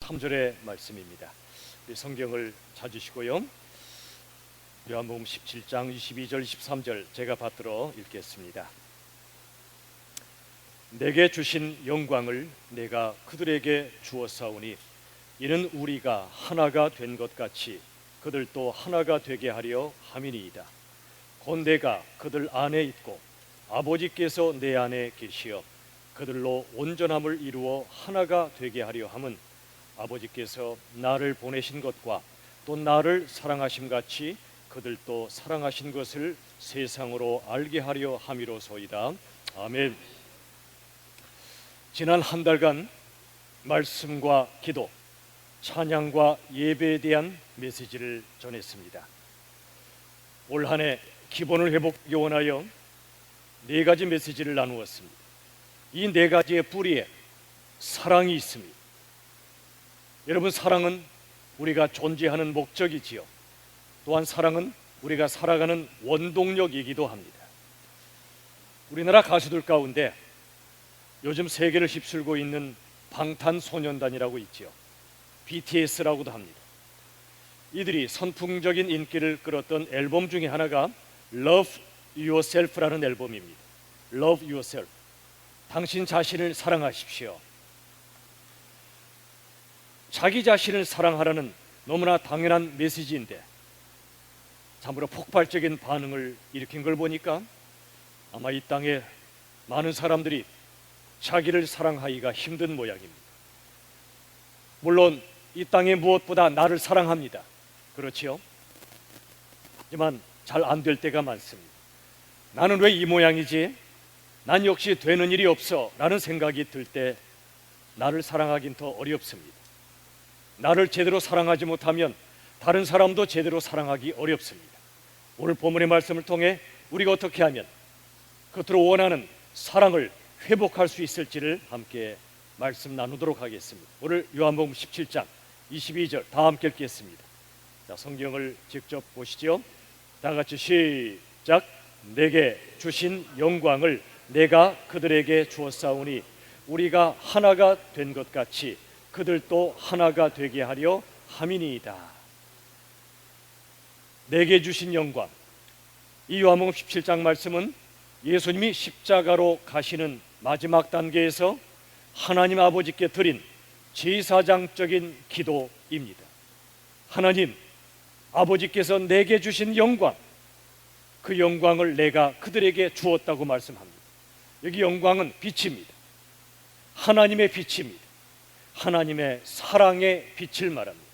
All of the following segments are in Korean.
3절의 말씀입니다. 우리 성경을 찾으시고요. 요한복음 17장 22절 23절 제가 받들어 읽겠습니다. 내게 주신 영광을 내가 그들에게 주었사오니 이는 우리가 하나가 된 것 같이 그들도 하나가 되게 하려 함이니이다. 곧 내가 그들 안에 있고 아버지께서 내 안에 계시어 그들로 온전함을 이루어 하나가 되게 하려 함은 아버지께서 나를 보내신 것과 또 나를 사랑하심 같이 그들도 사랑하신 것을 세상으로 알게 하려 함이로소이다. 아멘. 지난 한 달간 말씀과 기도, 찬양과 예배에 대한 메시지를 전했습니다. 올 한 해 기본을 회복하기 원하여 네 가지 메시지를 나누었습니다. 이 네 가지의 뿌리에 사랑이 있습니다. 여러분, 사랑은 우리가 존재하는 목적이지요. 또한 사랑은 우리가 살아가는 원동력이기도 합니다. 우리나라 가수들 가운데 요즘 세계를 휩쓸고 있는 방탄소년단이라고 있지요. BTS라고도 합니다. 이들이 선풍적인 인기를 끌었던 앨범 중에 하나가 Love Yourself라는 앨범입니다. Love Yourself. 당신 자신을 사랑하십시오. 자기 자신을 사랑하라는 너무나 당연한 메시지인데 참으로 폭발적인 반응을 일으킨 걸 보니까 아마 이 땅에 많은 사람들이 자기를 사랑하기가 힘든 모양입니다. 물론 이 땅에 무엇보다 나를 사랑합니다. 그렇지요? 하지만 잘 안 될 때가 많습니다. 나는 왜 이 모양이지? 난 역시 되는 일이 없어 라는 생각이 들 때 나를 사랑하긴 더 어렵습니다. 나를 제대로 사랑하지 못하면 다른 사람도 제대로 사랑하기 어렵습니다. 오늘 본문의 말씀을 통해 우리가 어떻게 하면 겉으로 원하는 사랑을 회복할 수 있을지를 함께 말씀 나누도록 하겠습니다. 오늘 요한복음 17장 22절 다 함께 읽겠습니다. 자, 성경을 직접 보시죠. 다 같이 시작. 내게 주신 영광을 내가 그들에게 주었사오니 우리가 하나가 된 것 같이 그들도 하나가 되게 하려 함이니이다. 내게 주신 영광. 이 요한복음 17장 말씀은 예수님이 십자가로 가시는 마지막 단계에서 하나님 아버지께 드린 제사장적인 기도입니다. 하나님 아버지께서 내게 주신 영광, 그 영광을 내가 그들에게 주었다고 말씀합니다. 여기 영광은 빛입니다. 하나님의 빛입니다. 하나님의 사랑의 빛을 말합니다.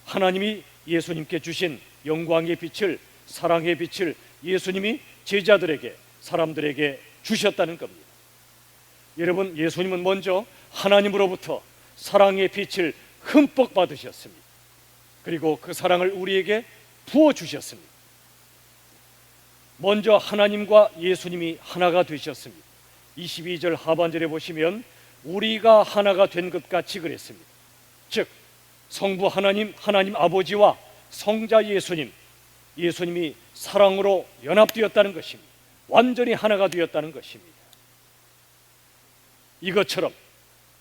하나님이 예수님께 주신 영광의 빛을, 사랑의 빛을 예수님이 제자들에게, 사람들에게 주셨다는 겁니다. 여러분, 예수님은 먼저 하나님으로부터 사랑의 빛을 흠뻑 받으셨습니다. 그리고 그 사랑을 우리에게 부어주셨습니다. 먼저 하나님과 예수님이 하나가 되셨습니다. 22절 하반절에 보시면 우리가 하나가 된 것 같이 그랬습니다. 즉 성부 하나님, 하나님 아버지와 성자 예수님, 예수님이 사랑으로 연합되었다는 것입니다. 완전히 하나가 되었다는 것입니다. 이것처럼,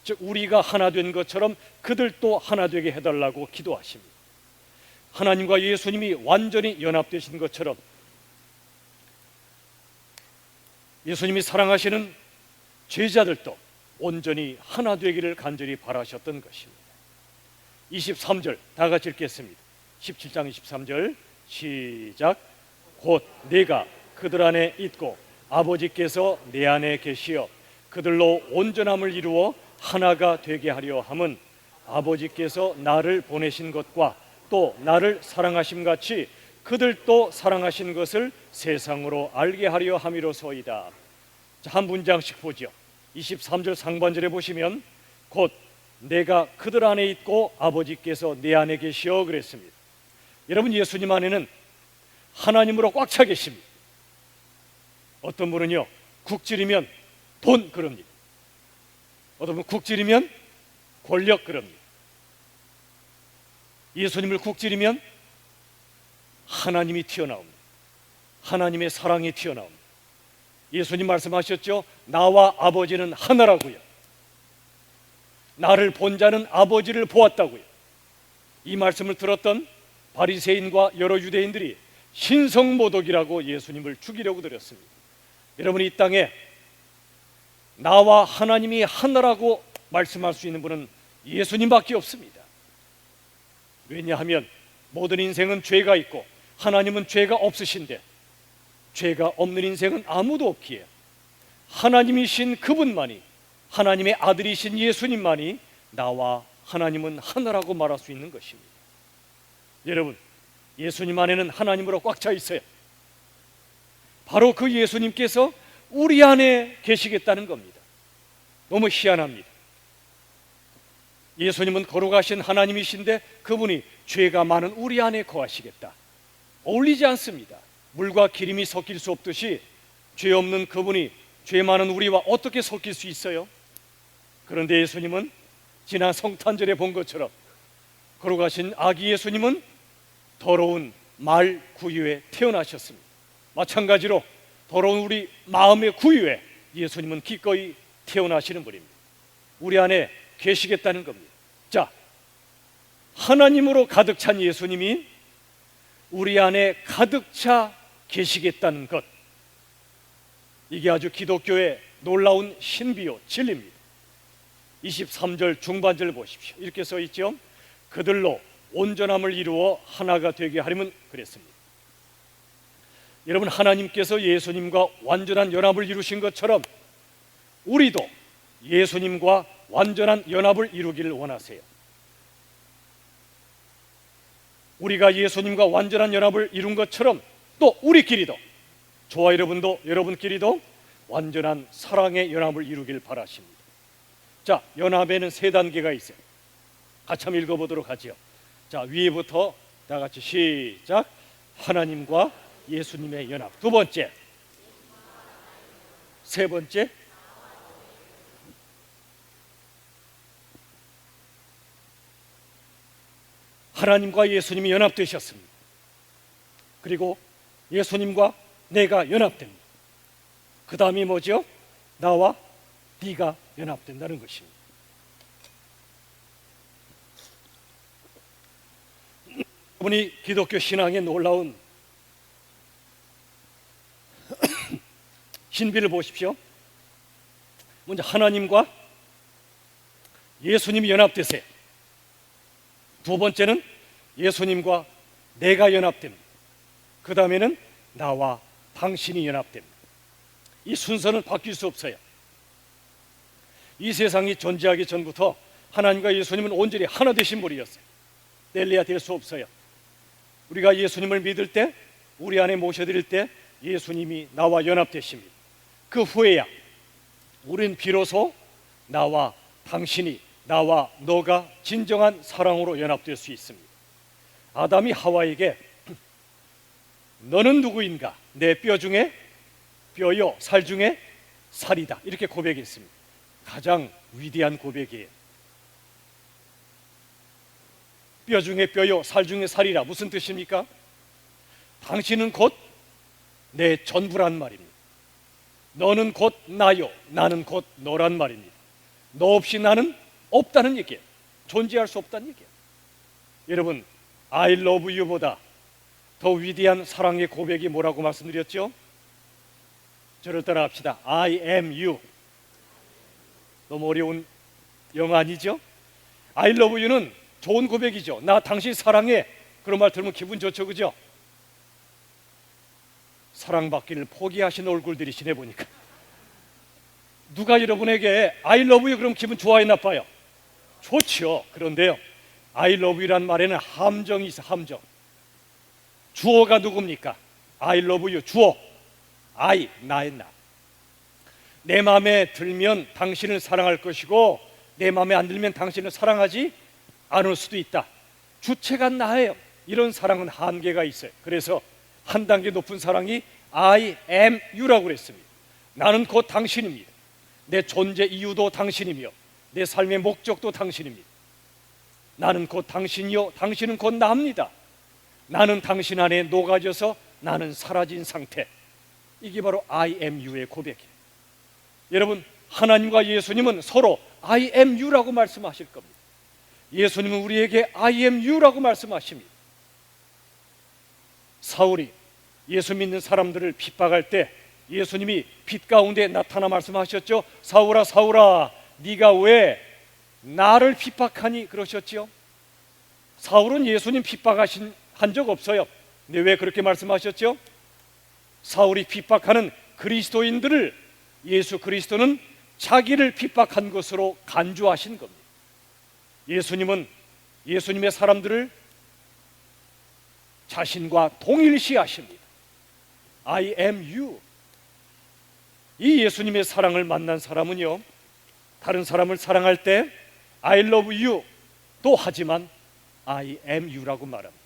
즉 우리가 하나 된 것처럼 그들도 하나 되게 해달라고 기도하십니다. 하나님과 예수님이 완전히 연합되신 것처럼 예수님이 사랑하시는 제자들도 온전히 하나 되기를 간절히 바라셨던 것입니다. 23절 다 같이 읽겠습니다. 17장 23절 시작. 곧 내가 그들 안에 있고 아버지께서 내 안에 계시어 그들로 온전함을 이루어 하나가 되게 하려 함은 아버지께서 나를 보내신 것과 또 나를 사랑하심 같이 그들도 사랑하신 것을 세상으로 알게 하려 함이로소이다. 자, 한 문장씩 보죠. 23절 상반절에 보시면 곧 내가 그들 안에 있고 아버지께서 내 안에 계시어 그랬습니다. 여러분, 예수님 안에는 하나님으로 꽉 차 계십니다. 어떤 분은요 국질이면 돈 그럽니다. 어떤 분은 국질이면 권력 그럽니다. 예수님을 국질이면 하나님이 튀어나옵니다. 하나님의 사랑이 튀어나옵니다. 예수님 말씀하셨죠. 나와 아버지는 하나라고요. 나를 본 자는 아버지를 보았다고요. 이 말씀을 들었던 바리새인과 여러 유대인들이 신성모독이라고 예수님을 죽이려고 들였습니다. 여러분, 이 땅에 나와 하나님이 하나라고 말씀할 수 있는 분은 예수님밖에 없습니다. 왜냐하면 모든 인생은 죄가 있고 하나님은 죄가 없으신데, 죄가 없는 인생은 아무도 없기에 하나님이신 그분만이, 하나님의 아들이신 예수님만이 나와 하나님은 하나라고 말할 수 있는 것입니다. 여러분, 예수님 안에는 하나님으로 꽉 차 있어요. 바로 그 예수님께서 우리 안에 계시겠다는 겁니다. 너무 희한합니다. 예수님은 거룩하신 하나님이신데 그분이 죄가 많은 우리 안에 거하시겠다. 어울리지 않습니다. 물과 기름이 섞일 수 없듯이 죄 없는 그분이 죄 많은 우리와 어떻게 섞일 수 있어요? 그런데 예수님은 지난 성탄절에 본 것처럼 거룩하신 아기 예수님은 더러운 말 구유에 태어나셨습니다. 마찬가지로 더러운 우리 마음의 구유에 예수님은 기꺼이 태어나시는 분입니다. 우리 안에 계시겠다는 겁니다. 자, 하나님으로 가득 찬 예수님이 우리 안에 가득 차 계시겠다는 것, 이게 아주 기독교의 놀라운 신비요 진리입니다. 23절 중반절 보십시오. 이렇게 써 있죠. 그들로 온전함을 이루어 하나가 되게 하려면 그랬습니다. 여러분, 하나님께서 예수님과 완전한 연합을 이루신 것처럼 우리도 예수님과 완전한 연합을 이루기를 원하세요. 우리가 예수님과 완전한 연합을 이룬 것처럼 또 우리끼리도, 저와 여러분도, 여러분끼리도 완전한 사랑의 연합을 이루길 바라십니다. 자, 연합에는 세 단계가 있어요. 같이 한번 읽어보도록 하죠. 자, 위에부터 다 같이 시작. 하나님과 예수님의 연합. 두 번째, 세 번째, 하나님과 예수님이 연합되셨습니다. 그리고 예수님과 내가 연합됩니다. 그 다음이 뭐죠? 나와 네가 연합된다는 것입니다. 여러분이 기독교 신앙의 놀라운 신비를 보십시오. 먼저 하나님과 예수님이 연합되세요. 두 번째는 예수님과 내가 연합됩니다. 그 다음에는 나와 당신이 연합됩니다. 이 순서는 바뀔 수 없어요. 이 세상이 존재하기 전부터 하나님과 예수님은 온전히 하나 되신 분이었어요. 뗄래야 될 수 없어요. 우리가 예수님을 믿을 때, 우리 안에 모셔드릴 때 예수님이 나와 연합되십니다. 그 후에야 우린 비로소 나와 당신이, 나와 너가 진정한 사랑으로 연합될 수 있습니다. 아담이 하와에게 너는 누구인가? 내 뼈 중에 뼈요, 살 중에 살이다, 이렇게 고백했습니다. 가장 위대한 고백이에요. 뼈 중에 뼈요, 살 중에 살이라 무슨 뜻입니까? 당신은 곧 내 전부란 말입니다. 너는 곧 나요, 나는 곧 너란 말입니다. 너 없이 나는 없다는 얘기예요. 존재할 수 없다는 얘기예요. 여러분, I love you보다 더 위대한 사랑의 고백이 뭐라고 말씀드렸죠? 저를 따라 합시다. I am you. 너무 어려운 영어 아니죠? I love you는 좋은 고백이죠. 나 당신 사랑해. 그런 말 들으면 기분 좋죠, 그죠? 사랑받기를 포기하신 얼굴들이시네 보니까. 누가 여러분에게 I love you 그럼 기분 좋아요, 나빠요? 좋죠. 그런데요, I love you란 말에는 함정이 있어. 함정. 주어가 누굽니까? I love you. 주어 I, 나의 나. 내 마음에 들면 당신을 사랑할 것이고 내 마음에 안 들면 당신을 사랑하지 않을 수도 있다. 주체가 나예요. 이런 사랑은 한계가 있어요. 그래서 한 단계 높은 사랑이 I am you라고 그랬습니다. 나는 곧 당신입니다. 내 존재 이유도 당신이며 내 삶의 목적도 당신입니다. 나는 곧 당신이요, 당신은 곧 나입니다. 나는 당신 안에 녹아져서 나는 사라진 상태. 이게 바로 I am you의 고백이에요. 여러분, 하나님과 예수님은 서로 I am you라고 말씀하실 겁니다. 예수님은 우리에게 I am you라고 말씀하십니다. 사울이 예수 믿는 사람들을 핍박할 때 예수님이 빛 가운데 나타나 말씀하셨죠. 사울아 사울아 네가 왜 나를 핍박하니 그러셨죠. 사울은 예수님 핍박하신 한 적 없어요. 근데 왜 그렇게 말씀하셨죠? 사울이 핍박하는 그리스도인들을 예수 그리스도는 자기를 핍박한 것으로 간주하신 겁니다. 예수님은 예수님의 사람들을 자신과 동일시하십니다. I am you. 이 예수님의 사랑을 만난 사람은요, 다른 사람을 사랑할 때 I love you 또 하지만 I am you라고 말합니다.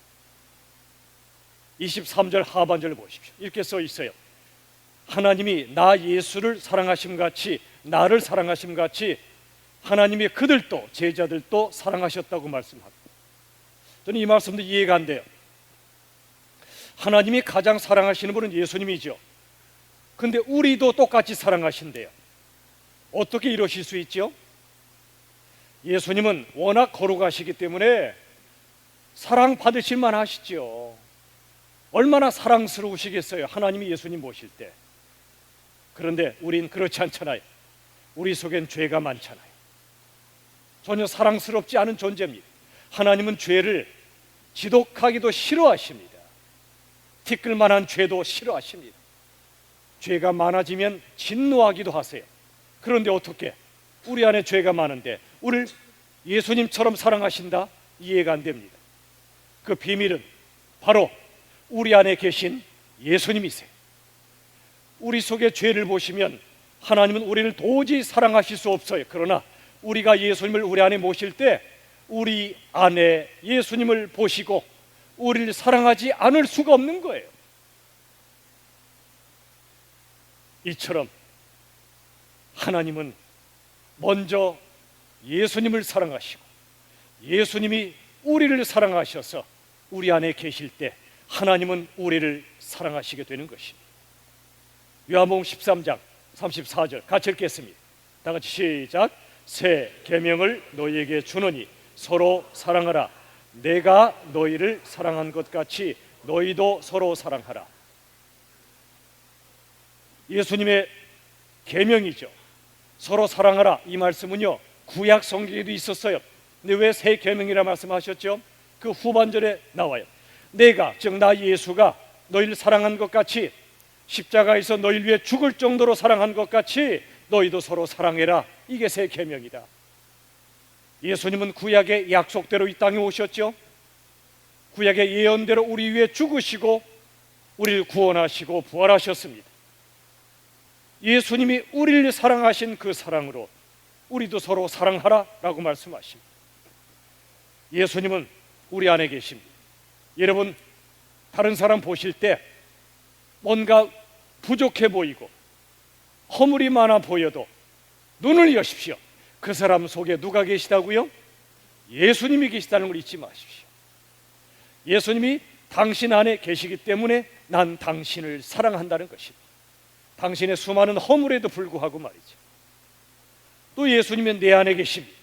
23절 하반절 보십시오. 이렇게 써 있어요. 하나님이 나 예수를 사랑하심 같이 나를 사랑하심 같이 하나님이 그들도 제자들도 사랑하셨다고 말씀합니다. 저는 이 말씀도 이해가 안 돼요. 하나님이 가장 사랑하시는 분은 예수님이죠. 근데 우리도 똑같이 사랑하신대요. 어떻게 이러실 수 있죠? 예수님은 워낙 거룩하시기 때문에 사랑받으실 만하시죠. 얼마나 사랑스러우시겠어요, 하나님이 예수님 모실 때. 그런데 우린 그렇지 않잖아요. 우리 속엔 죄가 많잖아요. 전혀 사랑스럽지 않은 존재입니다. 하나님은 죄를 지독하기도 싫어하십니다. 티끌만한 죄도 싫어하십니다. 죄가 많아지면 진노하기도 하세요. 그런데 어떻게 우리 안에 죄가 많은데 우리를 예수님처럼 사랑하신다? 이해가 안 됩니다. 그 비밀은 바로 우리 안에 계신 예수님이세요. 우리 속에 죄를 보시면 하나님은 우리를 도저히 사랑하실 수 없어요. 그러나 우리가 예수님을 우리 안에 모실 때 우리 안에 예수님을 보시고 우리를 사랑하지 않을 수가 없는 거예요. 이처럼 하나님은 먼저 예수님을 사랑하시고 예수님이 우리를 사랑하셔서 우리 안에 계실 때 하나님은 우리를 사랑하시게 되는 것입니다. 요한복음 13장 34절 같이 읽겠습니다. 다 같이 시작. 새 계명을 너희에게 주노니 서로 사랑하라. 내가 너희를 사랑한 것 같이 너희도 서로 사랑하라. 예수님의 계명이죠. 서로 사랑하라. 이 말씀은요 구약 성경에도 있었어요. 근데 왜 새 계명이라 말씀하셨죠? 그 후반절에 나와요. 내가 즉 나 예수가 너희를 사랑한 것 같이 십자가에서 너희를 위해 죽을 정도로 사랑한 것 같이 너희도 서로 사랑해라. 이게 새 계명이다. 예수님은 구약의 약속대로 이 땅에 오셨죠. 구약의 예언대로 우리 위해 죽으시고 우리를 구원하시고 부활하셨습니다. 예수님이 우리를 사랑하신 그 사랑으로 우리도 서로 사랑하라 라고 말씀하십니다. 예수님은 우리 안에 계십니다. 여러분 다른 사람 보실 때 뭔가 부족해 보이고 허물이 많아 보여도 눈을 여십시오. 그 사람 속에 누가 계시다고요? 예수님이 계시다는 걸 잊지 마십시오. 예수님이 당신 안에 계시기 때문에 난 당신을 사랑한다는 것입니다. 당신의 수많은 허물에도 불구하고 말이죠. 또 예수님은 내 안에 계십니다.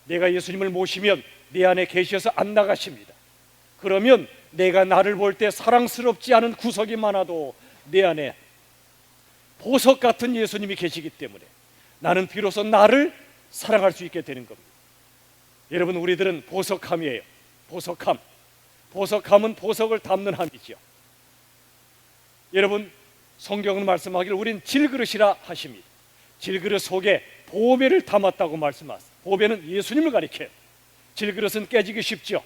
내가 예수님을 모시면 내 안에 계셔서 안 나가십니다. 그러면 내가 나를 볼 때 사랑스럽지 않은 구석이 많아도 내 안에 보석 같은 예수님이 계시기 때문에 나는 비로소 나를 사랑할 수 있게 되는 겁니다. 여러분 우리들은 보석함이에요. 보석함. 보석함은 보석을 담는 함이죠. 여러분 성경은 말씀하기를 우린 질그릇이라 하십니다. 질그릇 속에 보배를 담았다고 말씀하세요. 보배는 예수님을 가리켜요. 질그릇은 깨지기 쉽죠.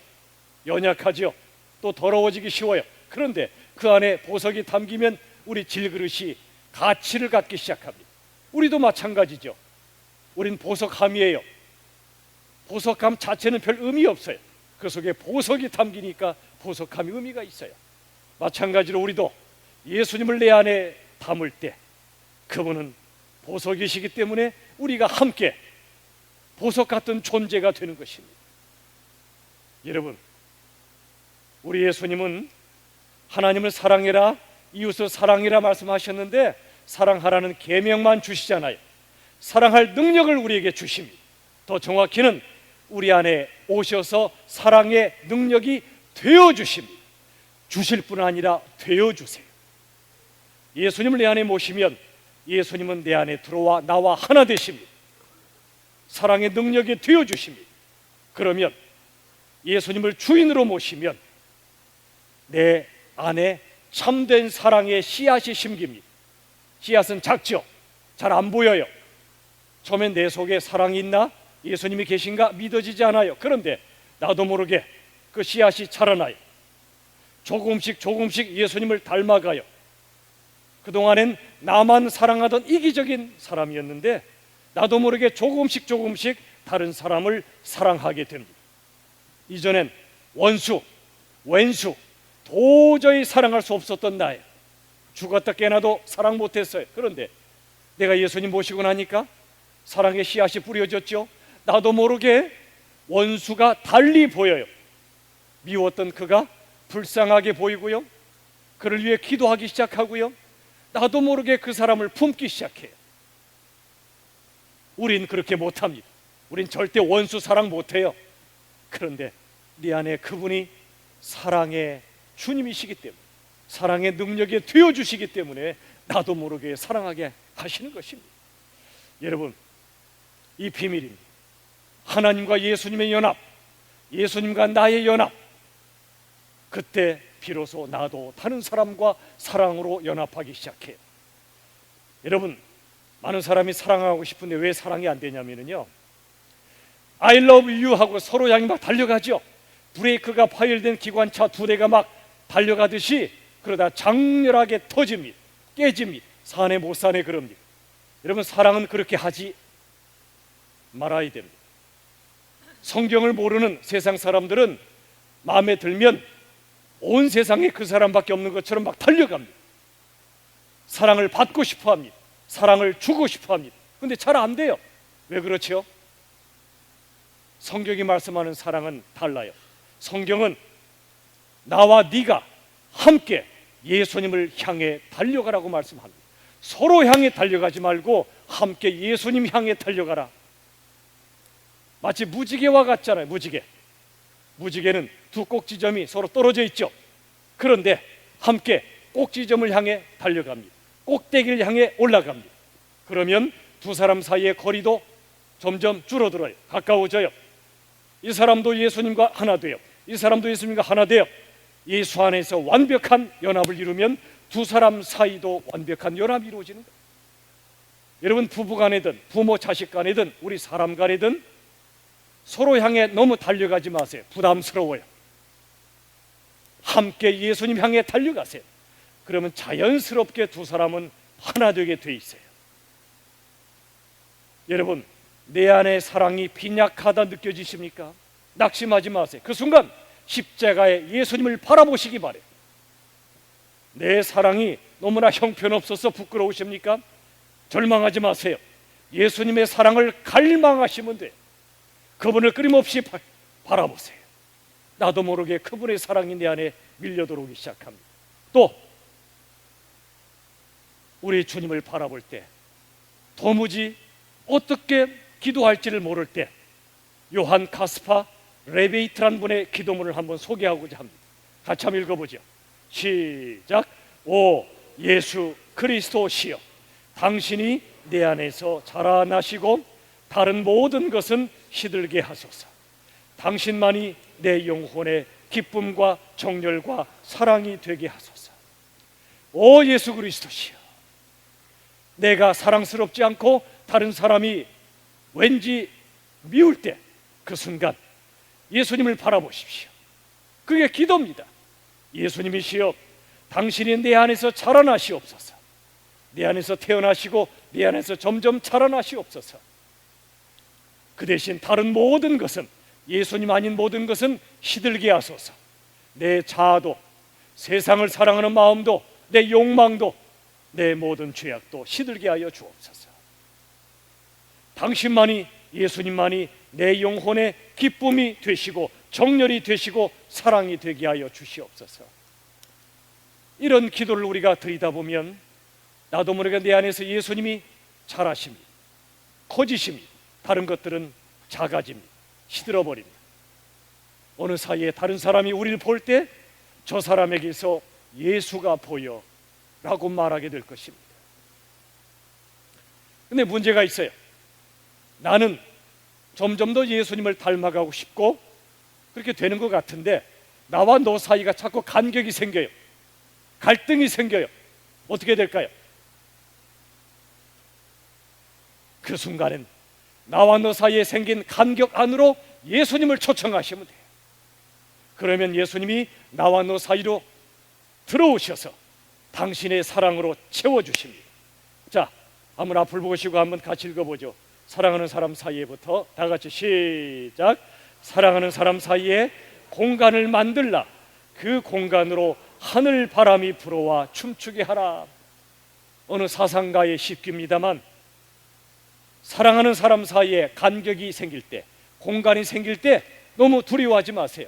연약하죠. 또 더러워지기 쉬워요. 그런데 그 안에 보석이 담기면 우리 질그릇이 가치를 갖기 시작합니다. 우리도 마찬가지죠. 우린 보석함이에요. 보석함 자체는 별 의미 없어요. 그 속에 보석이 담기니까 보석함이 의미가 있어요. 마찬가지로 우리도 예수님을 내 안에 담을 때 그분은 보석이시기 때문에 우리가 함께 보석 같은 존재가 되는 것입니다. 여러분 우리 예수님은 하나님을 사랑해라 이웃을 사랑해라 말씀하셨는데 사랑하라는 계명만 주시잖아요. 사랑할 능력을 우리에게 주십니다. 더 정확히는 우리 안에 오셔서 사랑의 능력이 되어주십니다. 주실 뿐 아니라 되어주세요. 예수님을 내 안에 모시면 예수님은 내 안에 들어와 나와 하나 되십니다. 사랑의 능력이 되어주십니다. 그러면 예수님을 주인으로 모시면 내 안에 참된 사랑의 씨앗이 심깁니다. 씨앗은 작죠. 잘 안 보여요. 처음엔 내 속에 사랑이 있나? 예수님이 계신가? 믿어지지 않아요. 그런데 나도 모르게 그 씨앗이 자라나요. 조금씩 예수님을 닮아가요. 그동안엔 나만 사랑하던 이기적인 사람이었는데 나도 모르게 조금씩 다른 사람을 사랑하게 됩니다. 이전엔 원수, 왼수, 도저히 사랑할 수 없었던 나예요. 죽었다 깨나도 사랑 못했어요. 그런데 내가 예수님 모시고 나니까 사랑의 씨앗이 뿌려졌죠. 나도 모르게 원수가 달리 보여요. 미웠던 그가 불쌍하게 보이고요. 그를 위해 기도하기 시작하고요. 나도 모르게 그 사람을 품기 시작해요. 우린 그렇게 못합니다. 우린 절대 원수 사랑 못해요. 그런데 네 안에 그분이 사랑의 주님이시기 때문에, 사랑의 능력이 되어주시기 때문에 나도 모르게 사랑하게 하시는 것입니다. 여러분, 이 비밀입니다. 하나님과 예수님의 연합, 예수님과 나의 연합, 그때 비로소 나도 다른 사람과 사랑으로 연합하기 시작해요. 여러분, 많은 사람이 사랑하고 싶은데 왜 사랑이 안 되냐면요, I love you 하고 서로 향해 막 달려가죠. 브레이크가 파열된 기관차 두 대가 막 달려가듯이 그러다 장렬하게 터집니다. 깨집니다. 사네 못 사네 그럽니다. 여러분, 사랑은 그렇게 하지 말아야 됩니다. 성경을 모르는 세상 사람들은 마음에 들면 온 세상에 그 사람밖에 없는 것처럼 막 달려갑니다. 사랑을 받고 싶어 합니다. 사랑을 주고 싶어 합니다. 근데 잘 안 돼요. 왜 그렇죠? 성경이 말씀하는 사랑은 달라요. 성경은 나와 네가 함께 예수님을 향해 달려가라고 말씀합니다. 서로 향해 달려가지 말고 함께 예수님 향해 달려가라. 마치 무지개와 같잖아요. 무지개는 두 꼭지점이 서로 떨어져 있죠. 그런데 함께 꼭지점을 향해 달려갑니다. 꼭대기를 향해 올라갑니다. 그러면 두 사람 사이의 거리도 점점 줄어들어요. 가까워져요. 이 사람도 예수님과 하나 돼요. 이 사람도 예수님과 하나 돼요. 예수 안에서 완벽한 연합을 이루면 두 사람 사이도 완벽한 연합이 이루어지는 거예요. 여러분, 부부 간에든 부모 자식 간에든 우리 사람 간에든 서로 향해 너무 달려가지 마세요. 부담스러워요. 함께 예수님 향해 달려가세요. 그러면 자연스럽게 두 사람은 하나 되게 돼 있어요. 여러분, 내 안에 사랑이 빈약하다 느껴지십니까? 낙심하지 마세요. 그 순간 십자가에 예수님을 바라보시기 바래요. 내 사랑이 너무나 형편없어서 부끄러우십니까? 절망하지 마세요. 예수님의 사랑을 갈망하시면 돼요. 그분을 끊임없이 바라보세요. 나도 모르게 그분의 사랑이 내 안에 밀려 들어오기 시작합니다. 또 우리 주님을 바라볼 때 도무지 어떻게 기도할지를 모를 때 요한 가스파 레베이트란 분의 기도문을 한번 소개하고자 합니다. 같이 한번 읽어보죠. 시작. 오 예수 그리스도시여, 당신이 내 안에서 자라나시고 다른 모든 것은 시들게 하소서. 당신만이 내 영혼의 기쁨과 정열과 사랑이 되게 하소서. 오 예수 그리스도시여, 내가 사랑스럽지 않고 다른 사람이 왠지 미울 때 그 순간 예수님을 바라보십시오. 그게 기도입니다. 예수님이시여, 당신이 내 안에서 자라나시옵소서. 내 안에서 태어나시고 내 안에서 점점 자라나시옵소서. 그 대신 다른 모든 것은, 예수님 아닌 모든 것은 시들게 하소서. 내 자아도, 세상을 사랑하는 마음도, 내 욕망도, 내 모든 죄악도 시들게 하여 주옵소서. 당신만이, 예수님만이 내 영혼의 기쁨이 되시고 정열이 되시고 사랑이 되게 하여 주시옵소서. 이런 기도를 우리가 드리다 보면 나도 모르게 내 안에서 예수님이 자라십니다. 커지십니다. 다른 것들은 작아집니다. 시들어버립니다. 어느 사이에 다른 사람이 우리를 볼 때 저 사람에게서 예수가 보여 라고 말하게 될 것입니다. 근데 문제가 있어요. 나는 점점 더 예수님을 닮아가고 싶고 그렇게 되는 것 같은데 나와 너 사이가 자꾸 간격이 생겨요. 갈등이 생겨요. 어떻게 될까요? 그 순간엔 나와 너 사이에 생긴 간격 안으로 예수님을 초청하시면 돼요. 그러면 예수님이 나와 너 사이로 들어오셔서 당신의 사랑으로 채워주십니다. 자, 한번 앞을 보시고 한번 같이 읽어보죠. 사랑하는 사람 사이에부터 다 같이 시작. 사랑하는 사람 사이에 공간을 만들라. 그 공간으로 하늘 바람이 불어와 춤추게 하라. 어느 사상가의 시입니다만 사랑하는 사람 사이에 간격이 생길 때, 공간이 생길 때 너무 두려워하지 마세요.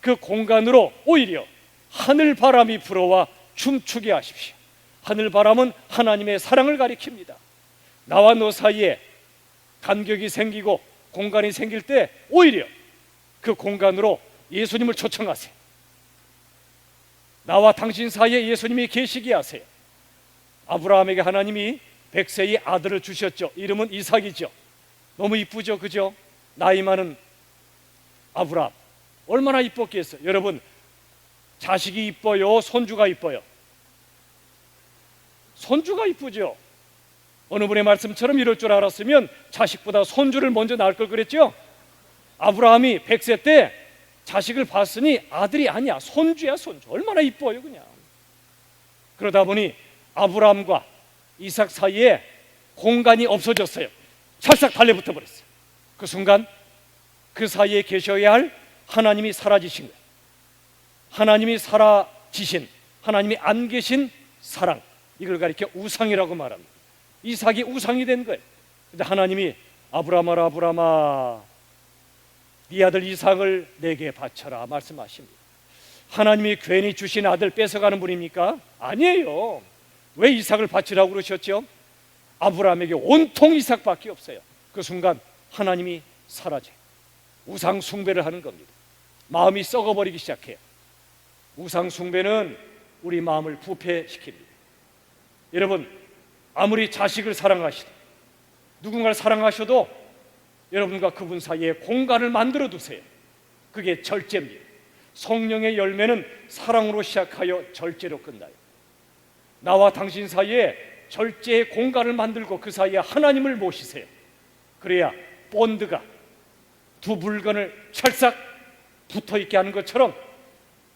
그 공간으로 오히려 하늘 바람이 불어와 춤추게 하십시오. 하늘 바람은 하나님의 사랑을 가리킵니다. 나와 너 사이에 간격이 생기고 공간이 생길 때 오히려 그 공간으로 예수님을 초청하세요. 나와 당신 사이에 예수님이 계시게 하세요. 아브라함에게 하나님이 100세의 아들을 주셨죠. 이름은 이삭이죠. 너무 이쁘죠, 그죠? 나이 많은 아브라함 얼마나 이뻤겠어요. 여러분, 자식이 이뻐요, 손주가 이뻐요? 손주가 이쁘죠. 어느 분의 말씀처럼 이럴 줄 알았으면 자식보다 손주를 먼저 낳을 걸 그랬죠. 아브라함이 100세 때 자식을 봤으니 아들이 아니야, 손주야, 손주. 얼마나 이뻐요 그냥. 그러다 보니 아브라함과 이삭 사이에 공간이 없어졌어요. 찰싹 달려붙어 버렸어요. 그 순간 그 사이에 계셔야 할 하나님이 사라지신 거예요. 하나님이 사라지신, 하나님이 안 계신 사랑, 이걸 가리켜 우상이라고 말합니다. 이삭이 우상이 된 거예요. 근데 하나님이 아브라함아, 아브라함아, 네 아들 이삭을 내게 바쳐라 말씀하십니다. 하나님이 괜히 주신 아들 뺏어가는 분입니까? 아니에요. 왜 이삭을 바치라고 그러셨죠? 아브라함에게 온통 이삭밖에 없어요. 그 순간 하나님이 사라져요. 우상 숭배를 하는 겁니다. 마음이 썩어버리기 시작해요. 우상 숭배는 우리 마음을 부패시킵니다. 여러분, 아무리 자식을 사랑하시든 누군가를 사랑하셔도 여러분과 그분 사이에 공간을 만들어 두세요. 그게 절제입니다. 성령의 열매는 사랑으로 시작하여 절제로 끝나요. 나와 당신 사이에 절제의 공간을 만들고 그 사이에 하나님을 모시세요. 그래야 본드가 두 물건을 찰싹 붙어있게 하는 것처럼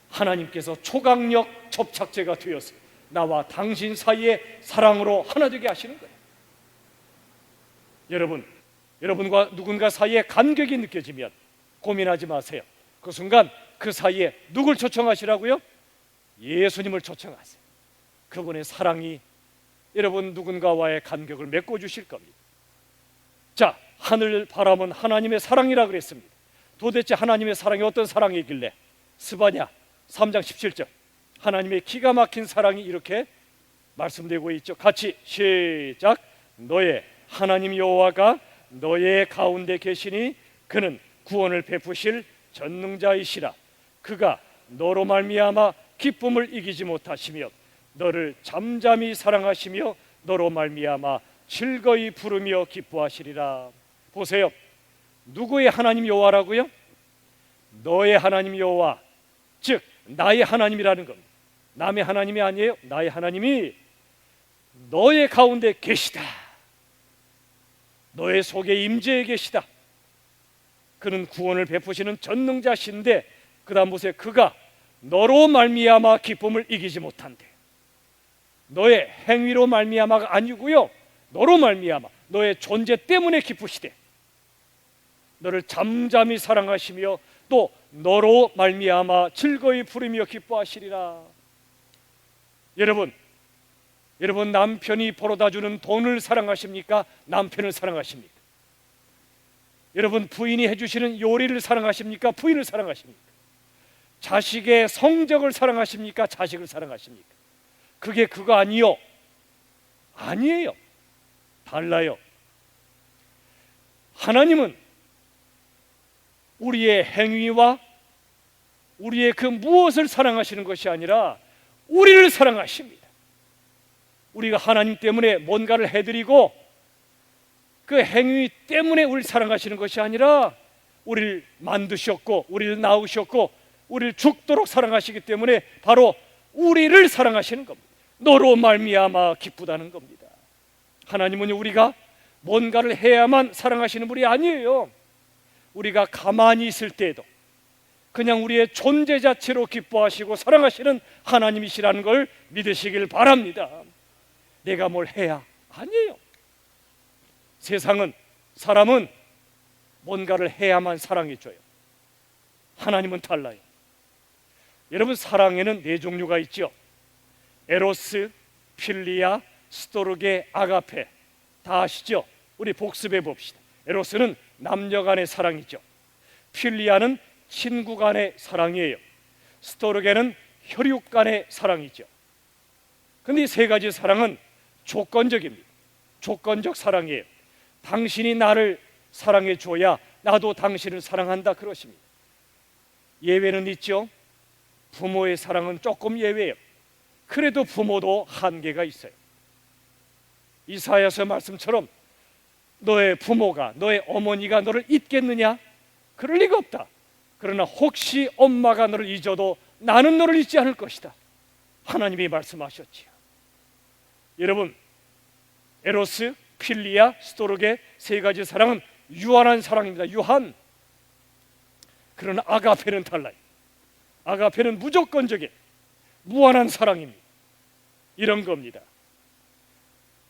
하나님께서 초강력 접착제가 되어서 나와 당신 사이에 사랑으로 하나 되게 하시는 거예요. 여러분과 누군가 사이에 간격이 느껴지면 고민하지 마세요. 그 순간 그 사이에 누굴 초청하시라고요? 예수님을 초청하세요. 그분의 사랑이 여러분 누군가와의 간격을 메꿔주실 겁니다. 자, 하늘 바람은 하나님의 사랑이라 그랬습니다. 도대체 하나님의 사랑이 어떤 사랑이길래? 스바냐 3장 17절 하나님의 기가 막힌 사랑이 이렇게 말씀되고 있죠. 같이 시작. 너의 하나님 여호와가 너의 가운데 계시니 그는 구원을 베푸실 전능자이시라. 그가 너로 말미암아 기쁨을 이기지 못하시며 너를 잠잠히 사랑하시며 너로 말미암아 즐거이 부르며 기뻐하시리라. 보세요. 누구의 하나님 여호와라고요? 너의 하나님 여호와, 즉 나의 하나님이라는 겁니다. 남의 하나님이 아니에요. 나의 하나님이 너의 가운데 계시다. 너의 속에 임재해 계시다. 그는 구원을 베푸시는 전능자신데 그 다음 보세요. 그가 너로 말미암아 기쁨을 이기지 못한대. 너의 행위로 말미암아가 아니고요, 너로 말미암아 너의 존재 때문에 기쁘시대. 너를 잠잠히 사랑하시며 또 너로 말미암아 즐거이 부르며 기뻐하시리라. 여러분 남편이 벌어다 주는 돈을 사랑하십니까? 남편을 사랑하십니까? 여러분 부인이 해주시는 요리를 사랑하십니까? 부인을 사랑하십니까? 자식의 성적을 사랑하십니까? 자식을 사랑하십니까? 그게 그거 아니요. 아니에요. 달라요. 하나님은 우리의 행위와 우리의 그 무엇을 사랑하시는 것이 아니라 우리를 사랑하십니다. 우리가 하나님 때문에 뭔가를 해드리고 그 행위 때문에 우리를 사랑하시는 것이 아니라 우리를 만드셨고 우리를 낳으셨고 우리를 죽도록 사랑하시기 때문에 바로 우리를 사랑하시는 겁니다. 너로 말미암아 기쁘다는 겁니다. 하나님은 우리가 뭔가를 해야만 사랑하시는 분이 아니에요. 우리가 가만히 있을 때에도 그냥 우리의 존재 자체로 기뻐하시고 사랑하시는 하나님이시라는 걸 믿으시길 바랍니다. 내가 뭘 해야 아니에요. 세상은, 사람은 뭔가를 해야만 사랑해줘요. 하나님은 달라요. 여러분, 사랑에는 네 종류가 있죠. 에로스, 필리아, 스토르게, 아가페. 다 아시죠? 우리 복습해 봅시다. 에로스는 남녀 간의 사랑이죠. 필리아는 친구 간의 사랑이에요. 스토르게는 혈육 간의 사랑이죠. 근데 이 세 가지 사랑은 조건적입니다. 조건적 사랑이에요. 당신이 나를 사랑해 줘야 나도 당신을 사랑한다 그러십니다. 예외는 있죠. 부모의 사랑은 조금 예외예요. 그래도 부모도 한계가 있어요. 이사야서 말씀처럼 너의 부모가, 너의 어머니가 너를 잊겠느냐? 그럴 리가 없다. 그러나 혹시 엄마가 너를 잊어도 나는 너를 잊지 않을 것이다. 하나님이 말씀하셨지요. 여러분, 에로스, 필리아, 스토르게 세 가지 사랑은 유한한 사랑입니다. 유한. 그러나 아가페는 달라요. 아가페는 무조건적인 무한한 사랑입니다. 이런 겁니다.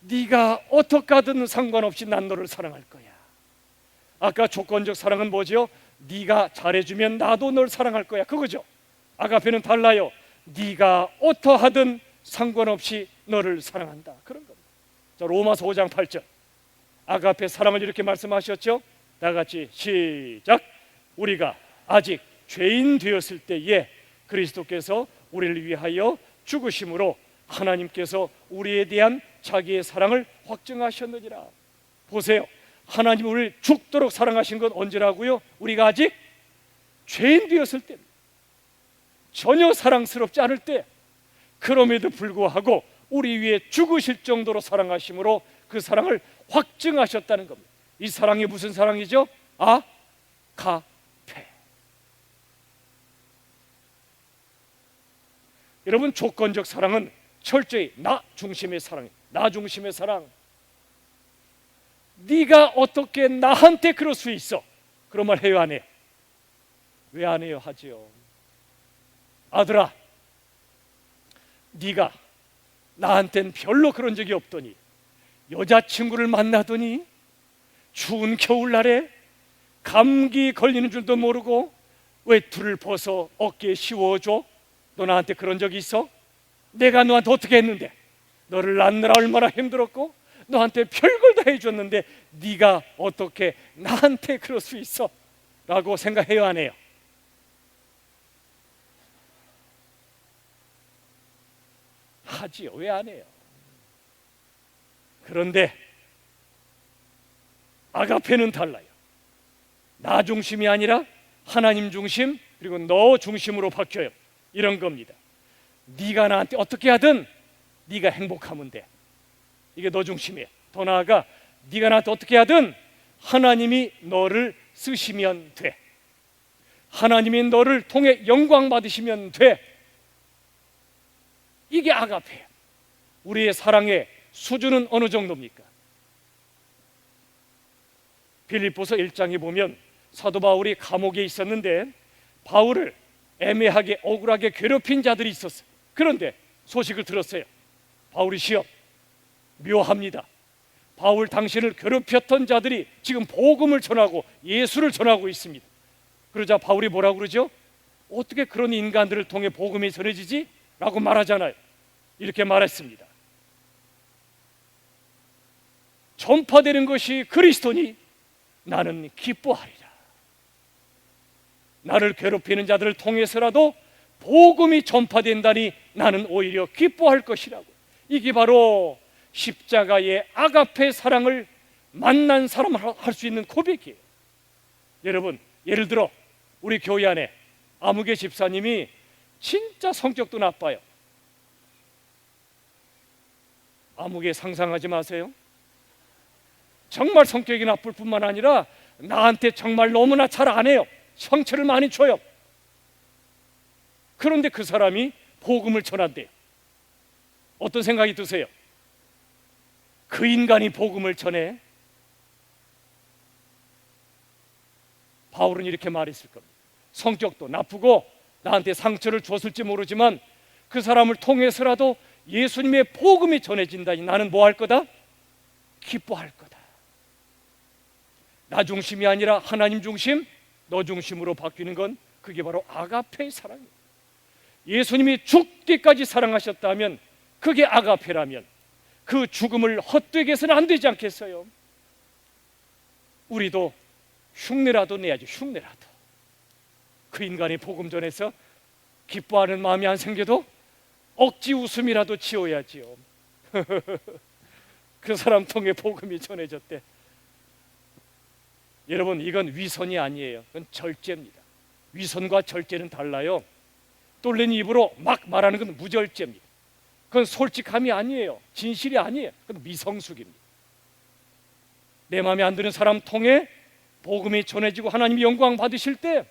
네가 어떻게 하든 상관없이 난 너를 사랑할 거야. 아까 조건적 사랑은 뭐죠? 네가 잘해주면 나도 널 사랑할 거야, 그거죠. 아가페는 달라요. 네가 어떠하든 상관없이 너를 사랑한다, 그런 겁니다. 자, 로마서 5장 8절 아가페 사랑을 이렇게 말씀하셨죠. 다 같이 시작. 우리가 아직 죄인 되었을 때에 그리스도께서 우리를 위하여 죽으심으로 하나님께서 우리에 대한 자기의 사랑을 확증하셨느니라. 보세요. 하나님 우리를 죽도록 사랑하신 건 언제라고요? 우리가 아직 죄인 되었을 때, 전혀 사랑스럽지 않을 때, 그럼에도 불구하고 우리 위해 죽으실 정도로 사랑하심으로 그 사랑을 확증하셨다는 겁니다. 이 사랑이 무슨 사랑이죠? 아가페. 여러분, 조건적 사랑은 철저히 나 중심의 사랑이에요. 나 중심의 사랑. 네가 어떻게 나한테 그럴 수 있어? 그런 말 해요, 안 해요? 왜 안 해요? 하지요. 아들아, 네가 나한텐 별로 그런 적이 없더니 여자친구를 만나더니 추운 겨울날에 감기 걸리는 줄도 모르고 외투를 벗어 어깨에 씌워줘? 너 나한테 그런 적이 있어? 내가 너한테 어떻게 했는데? 너를 낳느라 얼마나 힘들었고 너한테 별걸 다 해줬는데 네가 어떻게 나한테 그럴 수 있어? 라고 생각해요, 안 해요? 하지요. 왜 안 해요? 그런데 아가페는 달라요. 나 중심이 아니라 하나님 중심, 그리고 너 중심으로 바뀌어요. 이런 겁니다. 네가 나한테 어떻게 하든 네가 행복하면 돼. 이게 너 중심이에요. 더 나아가 네가 나한테 어떻게 하든 하나님이 너를 쓰시면 돼. 하나님이 너를 통해 영광 받으시면 돼. 이게 아가페예요. 우리의 사랑의 수준은 어느 정도입니까? 빌립보서 1장에 보면 사도 바울이 감옥에 있었는데 바울을 애매하게 억울하게 괴롭힌 자들이 있었어요. 그런데 소식을 들었어요. 바울이시여, 묘합니다. 바울 당신을 괴롭혔던 자들이 지금 복음을 전하고 예수를 전하고 있습니다. 그러자 바울이 뭐라고 그러죠? 어떻게 그런 인간들을 통해 복음이 전해지지? 라고 말하잖아요. 이렇게 말했습니다. 전파되는 것이 그리스도니 나는 기뻐하리라. 나를 괴롭히는 자들을 통해서라도 복음이 전파된다니 나는 오히려 기뻐할 것이라고. 이게 바로 십자가의 아가페 사랑을 만난 사람 할 수 있는 고백이에요. 여러분, 예를 들어 우리 교회 안에 아무개 집사님이 진짜 성격도 나빠요. 아무개 상상하지 마세요. 정말 성격이 나쁠 뿐만 아니라 나한테 정말 너무나 잘 안 해요. 상처를 많이 줘요. 그런데 그 사람이 복음을 전한대요. 어떤 생각이 드세요? 그 인간이 복음을 전해? 바울은 이렇게 말했을 겁니다. 성격도 나쁘고 나한테 상처를 줬을지 모르지만 그 사람을 통해서라도 예수님의 복음이 전해진다니 나는 뭐 할 거다? 기뻐할 거다. 나 중심이 아니라 하나님 중심, 너 중심으로 바뀌는 건 그게 바로 아가페의 사랑이에요. 예수님이 죽기까지 사랑하셨다면 그게 아가페라면 그 죽음을 헛되게 해서는 안 되지 않겠어요? 우리도 흉내라도 내야지. 흉내라도. 그 인간이 복음 전해서 기뻐하는 마음이 안 생겨도 억지 웃음이라도 지어야지요. 그 사람 통해 복음이 전해졌대. 여러분, 이건 위선이 아니에요. 그건 절제입니다. 위선과 절제는 달라요. 뚫린 입으로 막 말하는 건 무절제입니다. 그건 솔직함이 아니에요. 진실이 아니에요. 그건 미성숙입니다. 내 마음에 안 드는 사람 통해 복음이 전해지고 하나님이 영광 받으실 때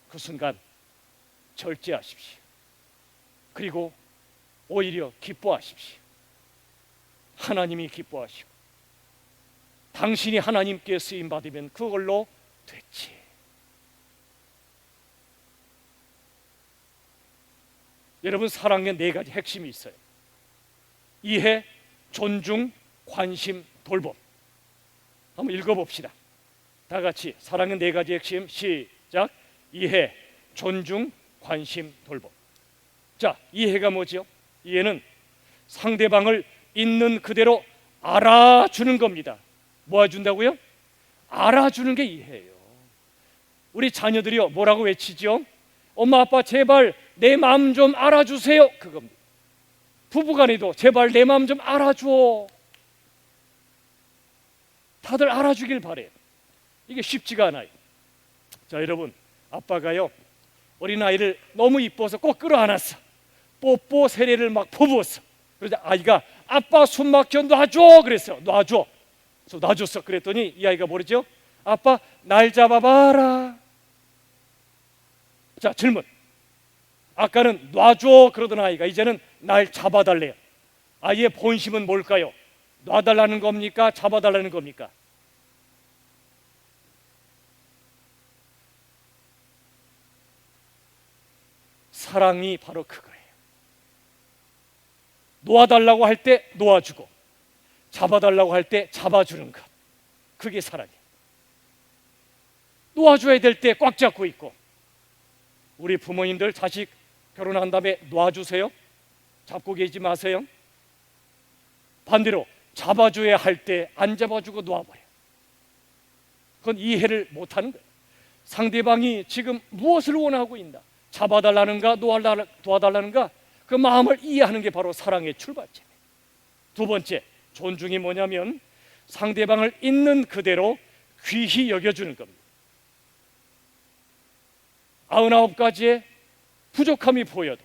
그 순간 절제하십시오. 그리고 오히려 기뻐하십시오. 하나님이 기뻐하시고 당신이 하나님께 쓰임 받으면 그걸로 됐지. 여러분, 사랑의 네 가지 핵심이 있어요. 이해, 존중, 관심, 돌봄. 한번 읽어봅시다. 다 같이 사랑의 네 가지 핵심. 시작. 이해, 존중, 관심, 돌봄. 자, 이해가 뭐죠? 이해는 상대방을 있는 그대로 알아주는 겁니다. 뭐 해준다고요? 알아주는 게 이해예요. 우리 자녀들이요, 뭐라고 외치죠? 엄마 아빠 제발 내 마음 좀 알아주세요. 그겁니다. 부부간에도 제발 내 마음 좀 알아줘. 다들 알아주길 바래요. 이게 쉽지가 않아요. 자, 여러분, 아빠가요 어린아이를 너무 이뻐서 꼭 끌어안았어. 뽀뽀 세례를 막 퍼부었어. 그러자 아이가 아빠 숨 막혀 놔줘 그랬어. 놔줘. 그래서 놔줬어. 그랬더니 이 아이가 뭐랬죠? 아빠 날 잡아봐라. 자, 질문. 아까는 놔줘 그러던 아이가 이제는 날 잡아달래요. 아이의 본심은 뭘까요? 놔달라는 겁니까? 잡아달라는 겁니까? 사랑이 바로 그거예요. 놓아달라고 할 때 놓아주고 잡아달라고 할 때 잡아주는 것. 그게 사랑이에요. 놓아줘야 될 때 꽉 잡고 있고. 우리 부모님들 자식 결혼한 다음에 놔주세요. 잡고 계지 마세요. 반대로 잡아줘야 할 때 안 잡아주고 놓아버려요. 그건 이해를 못하는 거예요. 상대방이 지금 무엇을 원하고 있나, 잡아달라는가 도와달라는가, 그 마음을 이해하는 게 바로 사랑의 출발점이에요. 두 번째, 존중이 뭐냐면 상대방을 있는 그대로 귀히 여겨주는 겁니다. 99가지의 부족함이 보여도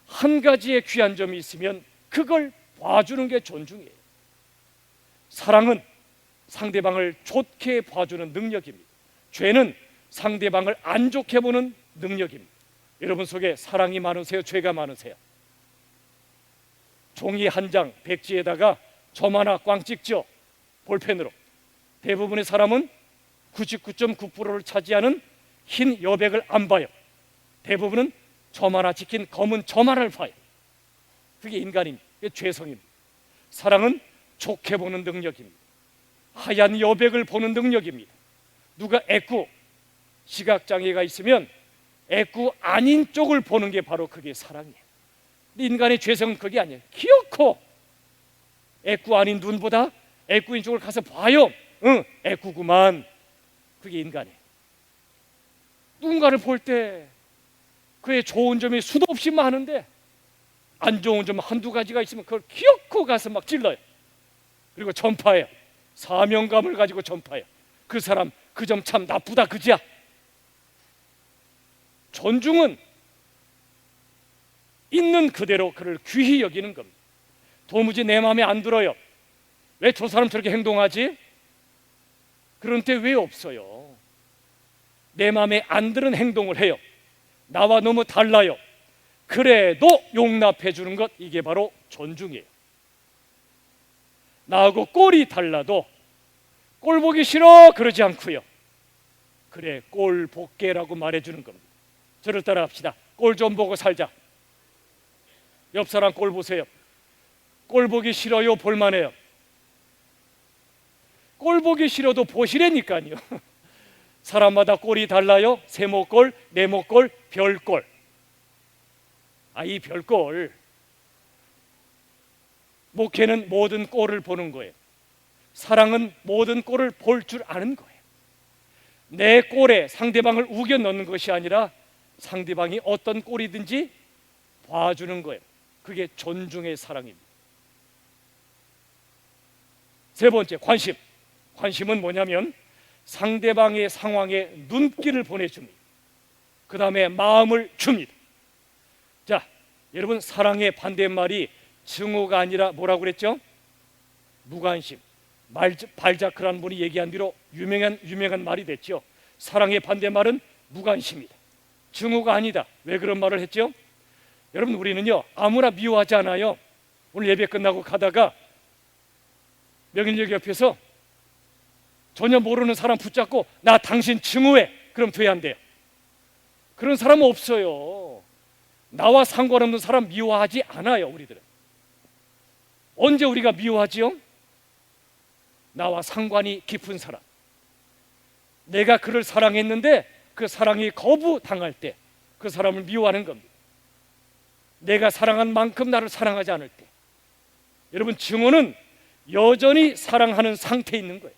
한 가지의 귀한 점이 있으면 그걸 봐주는 게 존중이에요. 사랑은 상대방을 좋게 봐주는 능력입니다. 죄는 상대방을 안 좋게 보는 능력입니다. 여러분 속에 사랑이 많으세요? 죄가 많으세요? 종이 한 장 백지에다가 점 하나 꽝 찍죠? 볼펜으로. 대부분의 사람은 99.9%를 차지하는 흰 여백을 안 봐요. 대부분은 점 하나 찍힌 검은 점 하나를 봐요. 그게 인간입니다. 그게 죄성입니다. 사랑은 좋게 보는 능력입니다. 하얀 여백을 보는 능력입니다. 누가 애꾸, 시각장애가 있으면 애꾸 아닌 쪽을 보는 게 바로 그게 사랑이에요. 근데 인간의 죄성은 그게 아니에요. 기어코 애꾸 아닌 눈보다 애꾸인 쪽을 가서 봐요. 응, 애꾸구만. 그게 인간이에요. 누군가를 볼 때 그의 좋은 점이 수도 없이 많은데 안 좋은 점 한두 가지가 있으면 그걸 기어코 가서 막 찔러요. 그리고 전파해요. 사명감을 가지고 전파해요. 그 사람 그 점 참 나쁘다 그지야. 존중은 있는 그대로 그를 귀히 여기는 겁니다. 도무지 내 마음에 안 들어요. 왜 저 사람 저렇게 행동하지? 그런 때 왜 없어요? 내 마음에 안 드는 행동을 해요. 나와 너무 달라요. 그래도 용납해 주는 것, 이게 바로 존중이에요. 나하고 꼴이 달라도 꼴 보기 싫어 그러지 않고요. 그래, 꼴 볼게라고 말해주는 겁니다. 저를 따라합시다. 꼴 좀 보고 살자. 옆 사람 꼴 보세요. 꼴 보기 싫어요, 볼만해요? 꼴 보기 싫어도 보시라니까요. 사람마다 꼴이 달라요. 세모꼴, 네모꼴, 별꼴. 이 별꼴, 목회는 모든 꼴을 보는 거예요. 사랑은 모든 꼴을 볼 줄 아는 거예요. 내 꼴에 상대방을 우겨 넣는 것이 아니라 상대방이 어떤 꼴이든지 봐주는 거예요. 그게 존중의 사랑입니다. 세 번째, 관심. 관심은 뭐냐면 상대방의 상황에 눈길을 보내줍니다. 그 다음에 마음을 줍니다. 자, 여러분, 사랑의 반대말이 증오가 아니라 뭐라고 그랬죠? 무관심. 발자크라는 분이 얘기한 뒤로 유명한 말이 됐죠. 사랑의 반대말은 무관심이다. 증오가 아니다. 왜 그런 말을 했죠? 여러분, 우리는요 아무나 미워하지 않아요. 오늘 예배 끝나고 가다가 명인역 옆에서 전혀 모르는 사람 붙잡고 나 당신 증오해, 그럼 돼야 안 돼요? 그런 사람은 없어요. 나와 상관없는 사람 미워하지 않아요. 우리들은 언제 우리가 미워하지요? 나와 상관이 깊은 사람, 내가 그를 사랑했는데 그 사랑이 거부당할 때 그 사람을 미워하는 겁니다. 내가 사랑한 만큼 나를 사랑하지 않을 때. 여러분, 증오는 여전히 사랑하는 상태에 있는 거예요.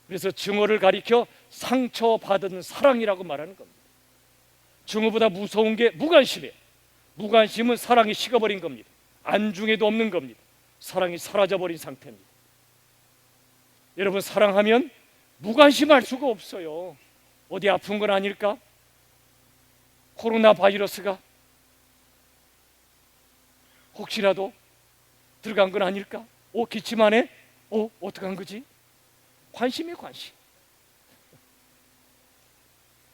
그래서 증오를 가리켜 상처받은 사랑이라고 말하는 겁니다. 증오보다 무서운 게 무관심이에요. 무관심은 사랑이 식어버린 겁니다. 안중에도 없는 겁니다. 사랑이 사라져버린 상태입니다. 여러분, 사랑하면 무관심할 수가 없어요. 어디 아픈 건 아닐까? 코로나 바이러스가 혹시라도 들어간 건 아닐까? 기침 안 해? 어떡한 거지? 관심이에요, 관심.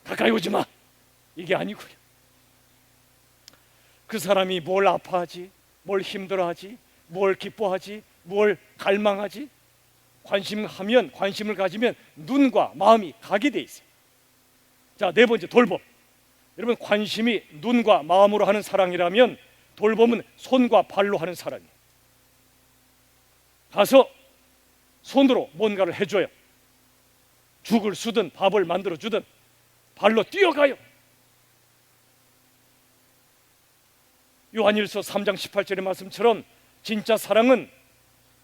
가까이 오지 마, 이게 아니고요. 그 사람이 뭘 아파하지, 뭘 힘들어하지, 뭘 기뻐하지, 뭘 갈망하지, 관심을 가지면 눈과 마음이 가게 돼 있어요. 자, 네 번째, 돌봄. 여러분, 관심이 눈과 마음으로 하는 사랑이라면 돌봄은 손과 발로 하는 사랑이에요. 가서 손으로 뭔가를 해줘요. 죽을 쓰든 밥을 만들어 주든 발로 뛰어가요. 요한일서 3장 18절의 말씀처럼 진짜 사랑은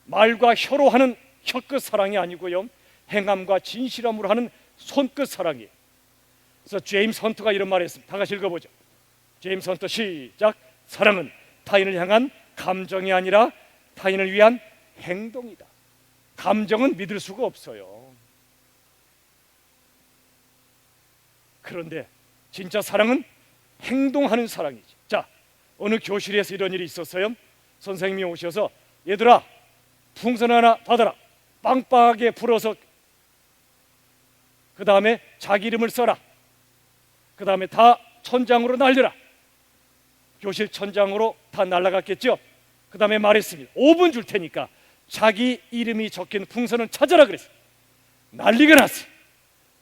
말과 혀로 하는 혀끝 사랑이 아니고요, 행함과 진실함으로 하는 손끝 사랑이에요. 그래서 제임스 헌트가 이런 말을 했습니다. 다 같이 읽어보죠. 제임스 헌트, 시작. 사랑은 타인을 향한 감정이 아니라 타인을 위한 행동이다. 감정은 믿을 수가 없어요. 그런데 진짜 사랑은 행동하는 사랑이지. 자, 어느 교실에서 이런 일이 있었어요. 선생님이 오셔서 얘들아, 풍선 하나 받아라. 빵빵하게 불어서 그 다음에 자기 이름을 써라. 그 다음에 다 천장으로 날려라. 교실 천장으로 다 날아갔겠죠. 그 다음에 말했습니다. 5분 줄 테니까 자기 이름이 적힌 풍선을 찾아라 그랬어요. 난리가 났어요.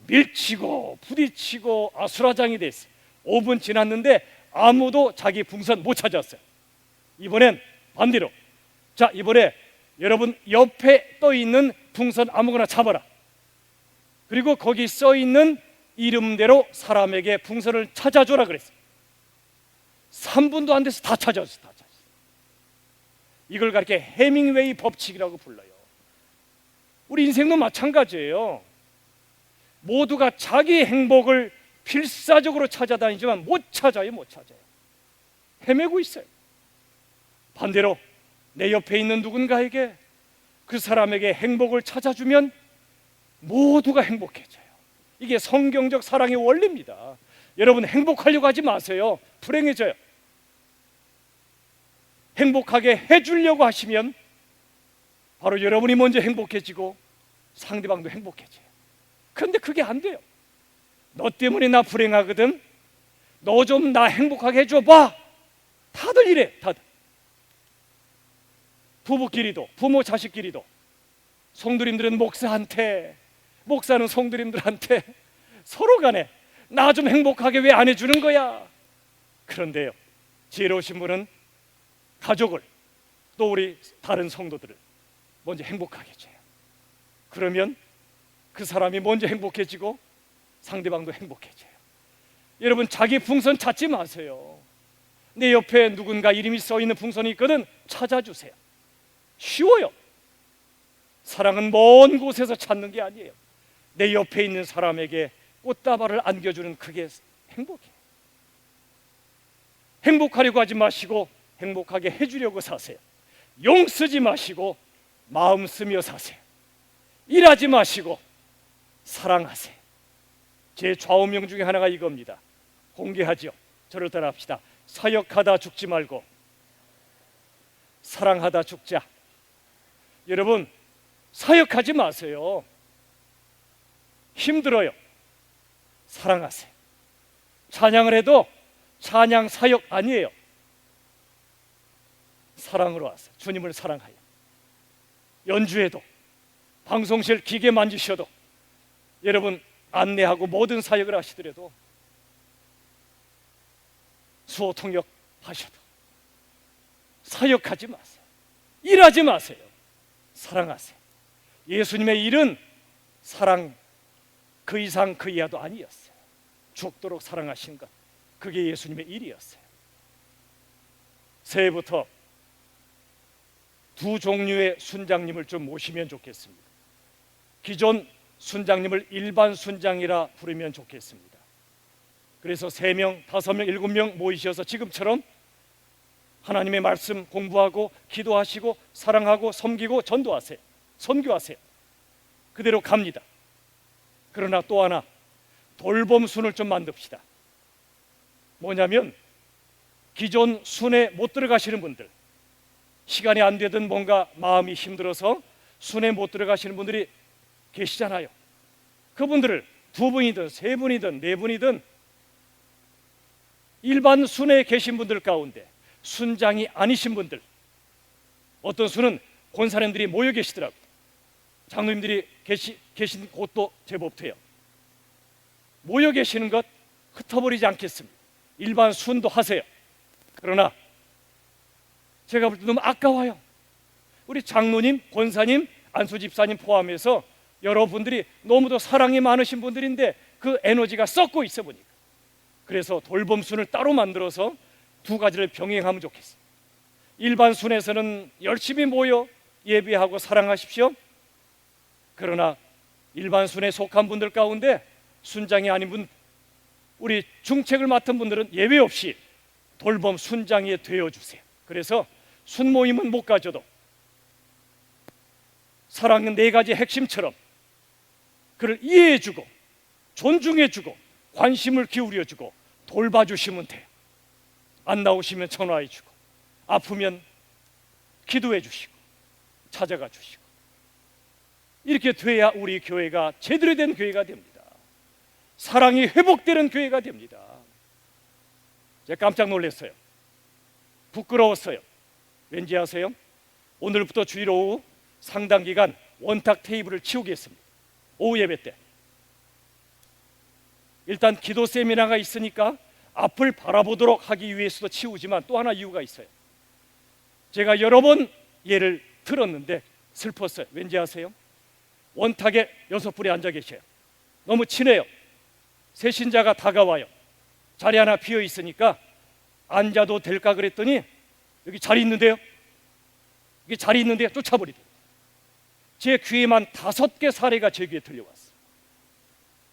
밀치고 부딪히고 아수라장이 됐어요. 5분 지났는데 아무도 자기 풍선 못 찾았어요. 이번엔 반대로, 자, 이번에 여러분 옆에 떠 있는 풍선 아무거나 잡아라. 그리고 거기 써 있는 이름대로 사람에게 풍선을 찾아줘라 그랬어요. 3분도 안 돼서 다 찾았어요. 다 찾았어요. 이걸 가리켜 해밍웨이 법칙이라고 불러요. 우리 인생도 마찬가지예요. 모두가 자기 행복을 필사적으로 찾아다니지만 못 찾아요. 헤매고 있어요. 반대로 내 옆에 있는 누군가에게, 그 사람에게 행복을 찾아주면 모두가 행복해져요. 이게 성경적 사랑의 원리입니다. 여러분, 행복하려고 하지 마세요. 불행해져요. 행복하게 해주려고 하시면 바로 여러분이 먼저 행복해지고 상대방도 행복해져요. 그런데 그게 안 돼요. 너 때문에 나 불행하거든, 너 좀 나 행복하게 해줘봐. 다들 이래. 다들. 부부끼리도, 부모 자식끼리도, 성도님들은 목사한테, 목사는 성도님들한테 서로 간에 나 좀 행복하게 왜 안 해주는 거야? 그런데요, 지혜로우신 분은 가족을, 또 우리 다른 성도들을 먼저 행복하게 해줘요. 그러면 그 사람이 먼저 행복해지고 상대방도 행복해져요. 여러분, 자기 풍선 찾지 마세요. 내 옆에 누군가 이름이 써 있는 풍선이 있거든, 찾아주세요. 쉬워요. 사랑은 먼 곳에서 찾는 게 아니에요. 내 옆에 있는 사람에게 꽃다발을 안겨주는 그게 행복이에요. 행복하려고 하지 마시고 행복하게 해주려고 사세요. 용 쓰지 마시고 마음 쓰며 사세요. 일하지 마시고 사랑하세요. 제 좌우명 중에 하나가 이겁니다. 공개하죠. 저를 따라합시다. 사역하다 죽지 말고 사랑하다 죽자. 여러분, 사역하지 마세요. 힘들어요. 사랑하세요. 찬양을 해도 찬양 사역 아니에요. 사랑으로 하세요. 주님을 사랑하여. 연주해도, 방송실 기계 만지셔도, 여러분 안내하고 모든 사역을 하시더라도, 수호 통역 하셔도 사역하지 마세요. 일하지 마세요. 사랑하세요. 예수님의 일은 사랑, 그 이상 그 이하도 아니었어요. 죽도록 사랑하신 것, 그게 예수님의 일이었어요. 새해부터 두 종류의 순장님을 좀 모시면 좋겠습니다. 기존 순장님을 일반 순장이라 부르면 좋겠습니다. 그래서 3명, 5명, 7명 모이셔서 지금처럼 하나님의 말씀 공부하고 기도하시고 사랑하고 섬기고 전도하세요. 선교하세요. 그대로 갑니다. 그러나 또 하나, 돌봄순을 좀 만듭시다. 뭐냐면 기존 순에 못 들어가시는 분들, 시간이 안 되든 뭔가 마음이 힘들어서 순에 못 들어가시는 분들이 계시잖아요. 그분들을 2분이든 3분이든 4분이든 일반 순에 계신 분들 가운데 순장이 아니신 분들, 어떤 순은 권사님들이 모여 계시더라고요. 장로님들이 계신 곳도 제법 돼요. 모여 계시는 것 흩어버리지 않겠습니다. 일반 순도 하세요. 그러나 제가 볼 때 너무 아까워요. 우리 장로님, 권사님, 안수 집사님 포함해서 여러분들이 너무도 사랑이 많으신 분들인데 그 에너지가 썩고 있어 보니까, 그래서 돌봄순을 따로 만들어서 2가지를 병행하면 좋겠어요. 일반 순에서는 열심히 모여 예배하고 사랑하십시오. 그러나 일반 순에 속한 분들 가운데 순장이 아닌 분, 우리 중책을 맡은 분들은 예외 없이 돌봄 순장이 되어주세요. 그래서 순 모임은 못 가져도 사랑은 4가지 핵심처럼 그를 이해해주고 존중해주고 관심을 기울여주고 돌봐주시면 돼요. 안 나오시면 전화해주고, 아프면 기도해주시고 찾아가 주시고, 이렇게 돼야 우리 교회가 제대로 된 교회가 됩니다. 사랑이 회복되는 교회가 됩니다. 제가 깜짝 놀랐어요. 부끄러웠어요. 왠지 아세요? 오늘부터 주일 오후 상당 기간 원탁 테이블을 치우겠습니다. 오후 예배 때. 일단 기도 세미나가 있으니까 앞을 바라보도록 하기 위해서도 치우지만 또 하나 이유가 있어요. 제가 여러 번 예를 들었는데 슬펐어요. 왠지 아세요? 원탁에 6분이 앉아 계셔요. 너무 친해요. 새 신자가 다가와요. 자리 하나 비어 있으니까 앉아도 될까 그랬더니 여기 자리 있는데요. 여기 자리 있는데요. 쫓아버리더라고요. 제 귀에만 5개 사례가 제 귀에 들려왔어요.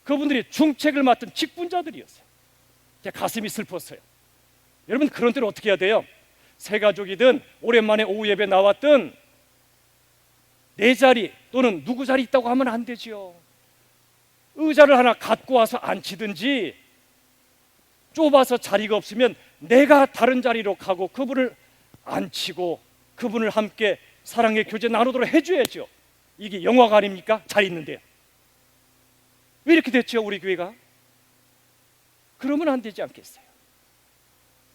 그분들이 중책을 맡은 직분자들이었어요. 제 가슴이 슬펐어요. 여러분, 그런 때는 어떻게 해야 돼요? 새 가족이든 오랜만에 오후 예배 나왔든 내 자리 또는 누구 자리 있다고 하면 안 되지요. 의자를 하나 갖고 와서 앉히든지 좁아서 자리가 없으면 내가 다른 자리로 가고 그분을 앉히고 그분을 함께 사랑의 교제 나누도록 해줘야죠. 이게 영화가 아닙니까? 잘 있는데 왜 이렇게 됐죠? 우리 교회가 그러면 안 되지 않겠어요?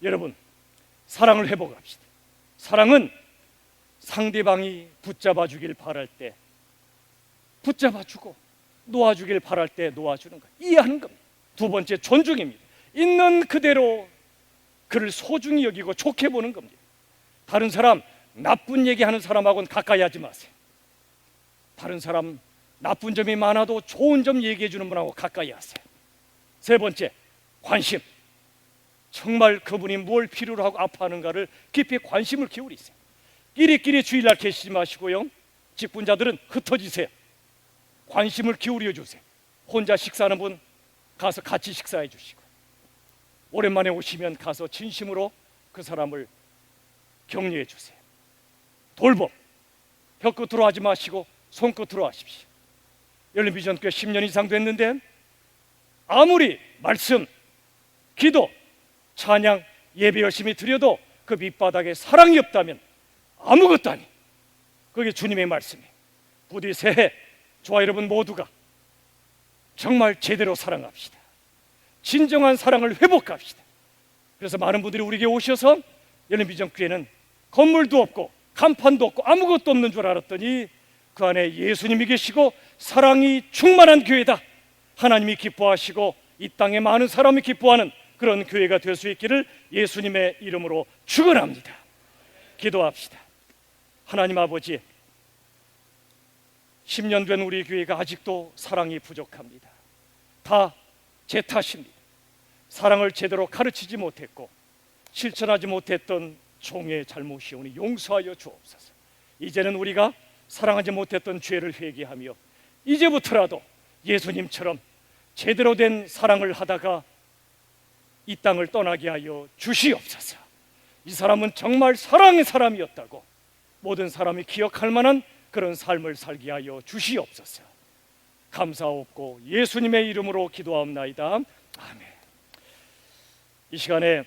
여러분, 사랑을 회복합시다. 사랑은 상대방이 붙잡아 주길 바랄 때 붙잡아 주고 놓아주길 바랄 때 놓아주는 것, 이해하는 겁니다. 두 번째, 존중입니다. 있는 그대로 그를 소중히 여기고 좋게 보는 겁니다. 다른 사람 나쁜 얘기하는 사람하고는 가까이 하지 마세요. 다른 사람 나쁜 점이 많아도 좋은 점 얘기해 주는 분하고 가까이 하세요. 세 번째, 관심. 정말 그분이 뭘 필요로 하고 아파하는가를 깊이 관심을 기울이세요. 끼리끼리 주일날 계시지 마시고요, 직분자들은 흩어지세요. 관심을 기울여 주세요. 혼자 식사하는 분 가서 같이 식사해 주시고, 오랜만에 오시면 가서 진심으로 그 사람을 격려해 주세요. 돌봄, 혀끝으로 하지 마시고 손끝으로 하십시오. 열린비전교회 10년 이상 됐는데 아무리 말씀, 기도, 찬양, 예배 열심히 드려도 그 밑바닥에 사랑이 없다면 아무것도 아니. 그게 주님의 말씀이에요. 부디 새해 저와 여러분 모두가 정말 제대로 사랑합시다. 진정한 사랑을 회복합시다. 그래서 많은 분들이 우리에게 오셔서 열린비전교회는 건물도 없고 간판도 없고 아무것도 없는 줄 알았더니 그 안에 예수님이 계시고 사랑이 충만한 교회다. 하나님이 기뻐하시고 이 땅에 많은 사람이 기뻐하는 그런 교회가 될 수 있기를 예수님의 이름으로 축원합니다. 기도합시다. 하나님 아버지, 10년 된 우리 교회가 아직도 사랑이 부족합니다. 다 제 탓입니다. 사랑을 제대로 가르치지 못했고 실천하지 못했던 종의 잘못이오니 용서하여 주옵소서. 이제는 우리가 사랑하지 못했던 죄를 회개하며 이제부터라도 예수님처럼 제대로 된 사랑을 하다가 이 땅을 떠나게 하여 주시옵소서. 이 사람은 정말 사랑의 사람이었다고 모든 사람이 기억할 만한 그런 삶을 살게 하여 주시옵소서. 감사옵고 예수님의 이름으로 기도하옵나이다. 아멘. 이 시간에